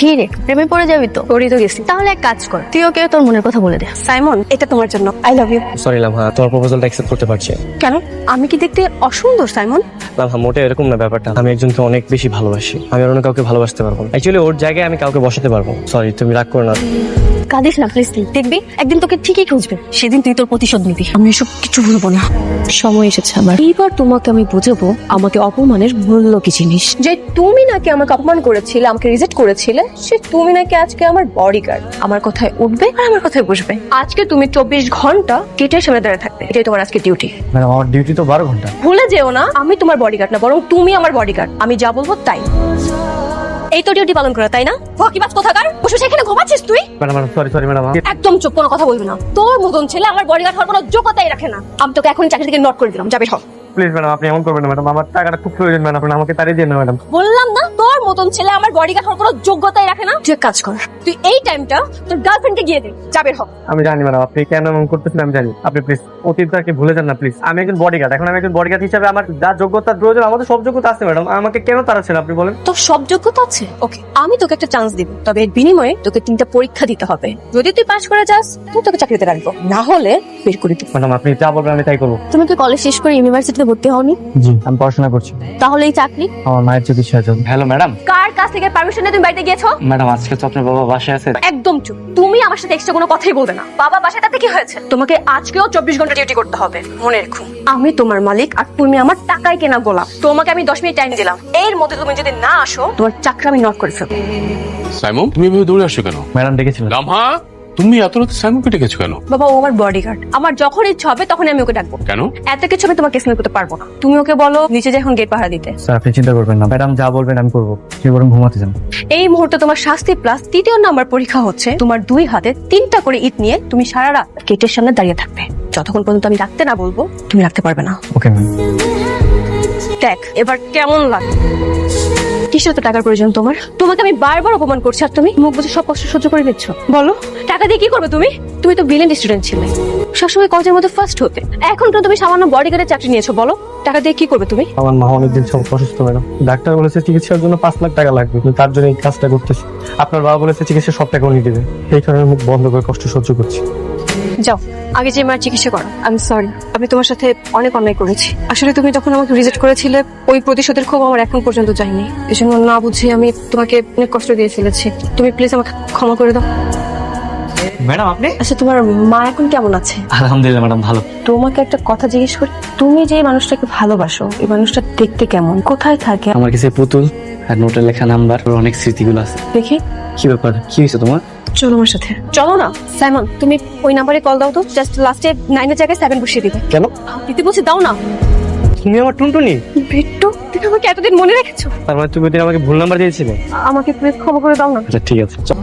কি রে, প্রেমে পড়ে যাবি তো? পড়ে তো গেছি। তাহলে এক কাজ কর, তুই ওকে তোর মনের কথা বলে দে। সাইমন, এটা তোমার জন্য। I love you. Sorry Lamha, তোমার প্রপোজালটা অ্যাকসেপ্ট করতে পারছি। কেন? আমি কি দেখতে অসুন্দর সাইমন? লামহা, মোটে এরকম না ব্যাপারটা। আমি একজনকে অনেক বেশি ভালোবাসি, আমি অন্য কাউকে ভালোবাসতে পারবো না। অ্যাকচুয়ালি ওর জায়গায় আমি কাউকে বসাতে পারবো। সরি, তুমি রাগ করো না। কাঁদিস না প্লিজ, দেখবি একদিন তোকে ঠিকই খুঁজবে, সেদিন তুই তোর প্রতিশোধ নিবি। আমি এসব কিছু ভুলবো না। সময় এসেছে আমার। এইবার তোমাকে আমি বুঝাবো আমাকে অপমানের মূল্য কি জিনিস। যে তুমি নাকি আমাকে অপমান করেছিলে, আমাকে রিজেক্ট করেছিলে, সে তুমি নাকি আজকে আমার বডিগার্ড। আমার কথায় উঠবে আর আমার কথায় বসবে। আজকে তুমি 24 ঘন্টা গেটের সামনে দাঁড়িয়ে থাকবে, এটাই তোমার আজকে ডিউটি। ম্যাডাম, আমার ডিউটি তো 12 ঘন্টা। ভুলে যেও না, আমি তোমার বডিগার্ড না, বরং তুমি আমার বডিগার্ড। আমি যা বলবো তাই। এই তো ডিউটি পালন করা, তাই না? ফকিবাজ কোথাকার, বসে সেখানে ঘুমাচ্ছিস তুই? Madam sorry madam. একদম চুপ, কোনো কথা বলবি না। তোর মতন ছেলে আমার বডিগার্ড হওয়ার কোনো যোগ্যতাই রাখে না। আমি তোকে এখনই চাকরি থেকে নট করে দিলাম, যাবে সব। প্লিজ ম্যাডাম, আপনি এমন করবেন না ম্যাডাম, আমার টাকাটা খুব প্রয়োজন ম্যাডাম, আপনি আমাকে তাড়িয়ে দিন না ম্যাডাম। বললাম না, তোর মতন ছেলে আমার বডিগার্ড হওয়ার কোনো যোগ্যতাই রাখে না। তুই এক কাজ কর, তুই এই টাইমটা তোর গার্লফ্রেন্ডকে গিয়ে দে, যাবে সব। আমি জানি ম্যাডাম আপনি কেন এমন করতেছেন, আমি জানি। আপনি প্লিজ অতীতটাকে ভুলে যান না প্লিজ। আমি একজন বডিগার্ড, এখন আমি একজন বডিগার্ড হিসেবে আমার যা যোগ্যতার প্রয়োজন, আমাদের সব যোগ্যতা আছে ম্যাডাম। আমাকে কেন তাড়াচ্ছেন আপনি বলেন? তোর সব যোগ্যতা আছে, ওকে। আমি তোকে একটা চান্স দিব, তবে এর বিনিময়ে তোকে 3টা পরীক্ষা দিতে হবে। যদি তুই পাস করে যাস, তুই তোকে চাকরিতে রাখবো, না হলে বের করে দিব। ম্যাডাম আপনি যা বলবেন আমি তাই করবো। তুমি কি কলেজ শেষ করে ইউনিভার্সিটিতে ভর্তি হওনি? জি, আমি পড়াশোনা করছি। তাহলে এই চাকরি? আমার মায়ের চিকিৎসার জন্য। Hello madam. কার কাছ থেকে পারমিশন নিয়ে তুমি বাড়িতে গিয়েছো? ম্যাডাম আজকে তো আপনার বাবা বাসায় আছে। একদম চুপ, তুমি আমার সাথে এক্সট্রা কোনো কথাই বলবে না। বাবা বাসায়, তাতে কি হয়েছে? তোমাকে আজকেও 24 ঘন্টা ডিউটি করতে হবে, মনে রেখো। আমি তোমার মালিক আর তুমি আমার টাকায় কেনা গোলাম। তোমাকে আমি 10 মিনিট টাইম দিলাম, এর মধ্যে তুমি যদি না আসো, তোমার চাকরি আমি নট করে ফেলবো। সাইমন, তুমি এভাবে দৌড়ে আসছো কেন? ম্যাডাম ডেকেছিলেন। লামহা, তুমি এত রাতে সাইমনকে ডেকেছো কেন? বাবা, ও আমার বডিগার্ড। আমার যখন ইচ্ছা হবে তখন আমি ওকে ডাকবো। কেন? এত কিছু আমি তোমাকে এক্সপ্লেন করতে পারবো না। তুমি ওকে বলো নিচে যে এখন গেট পাহারা দিতে। স্যার আপনি চিন্তা করবেন না, ম্যাডাম যা বলবেন আমি করবো। সে বরং ঘুমাতে যান। এই মুহূর্তে তোমার শাস্তি প্লাস 3য় নাম্বার পরীক্ষা হচ্ছে। তোমার 2 হাতে 3টা করে ইট নিয়ে তুমি সারা রাত গেটের সামনে দাঁড়িয়ে থাকবে। যতক্ষণ পর্যন্ত আমি রাখতে না বলবো, তুমি রাখতে পারবে না। Okay ma'am. দেখ এবার কেমন লাগে। কিসের তো টাকার প্রয়োজন তোমার? তোমাকে আমি বারবার অপমান করছি আর তুমি মুখ বুঝে সব কষ্ট সহ্য করে নিচ্ছ। বলো, টাকা দিয়ে কি করবে তুমি? তুমি তো ব্রিলিয়েন্ট স্টুডেন্ট ছিলে, সবসময় কলেজের মধ্যে ফার্স্ট হতে। এখন তো তুমি সামান্য বডিগার্ডের চাকরি নিয়েছো। বলো, টাকা দিয়ে কি করবে তুমি? আমার মা অনেকদিন সব অসুস্থ ম্যাডাম। ডাক্তার বলেছে চিকিৎসার জন্য 5 লাখ টাকা লাগবে, কিন্তু তার জন্য এই কাজটা করতেছি। আপনার বাবা বলেছে চিকিৎসা সব টাকা উনি দেবে, এই কারণে মুখ বন্ধ করে কষ্ট সহ্য করছি। যাও, আগে যে মার চিকিৎসা করো। আমি সরি, আমি তোমার সাথে অনেক অন্যায় করেছি। আসলে তুমি যখন আমাকে রিজেক্ট করেছিলে, ওই প্রতিশোধের ক্ষোভ আমার এখন পর্যন্ত যায়নি। এজন্য না বুঝে আমি তোমাকে অনেক কষ্ট দিয়ে ফেলেছি। তুমি প্লিজ আমাকে ক্ষমা করে দাও। ম্যাডাম আপনি? আচ্ছা, তোমার মা এখন কেমন আছে? আলহামদুলিল্লাহ ম্যাডাম, ভালো। তোমাকে একটা কথা জিজ্ঞেস করি, তুমি যে মানুষটাকে ভালোবাসো, এই মানুষটা দেখতে কেমন, কোথায় থাকে? আমার কাছে পুতুল আর নোটে লেখা নাম্বার, অনেক স্মৃতিগুলো আছে। দেখি। কি ব্যাপার, কি হয়েছে তোমার? চলো আমার সাথে। চলো না সাইমন, তুমি ওই নাম্বারে কল দাও তো। জাস্ট লাস্টে 9 এর জায়গায় 7 বসিয়ে দিবে। কেন? দিতে বলছি, দাও না। তুমি আমার টুনটুনি? বিট্টু, তুমি আমাকে এতদিন মনে রেখেছো? তার মানে তুমি ওই দিন আমাকে ভুল নাম্বার দিয়েছিলে? আমাকে প্লিজ ক্ষমা করে দাও না। আচ্ছা ঠিক আছে, চল।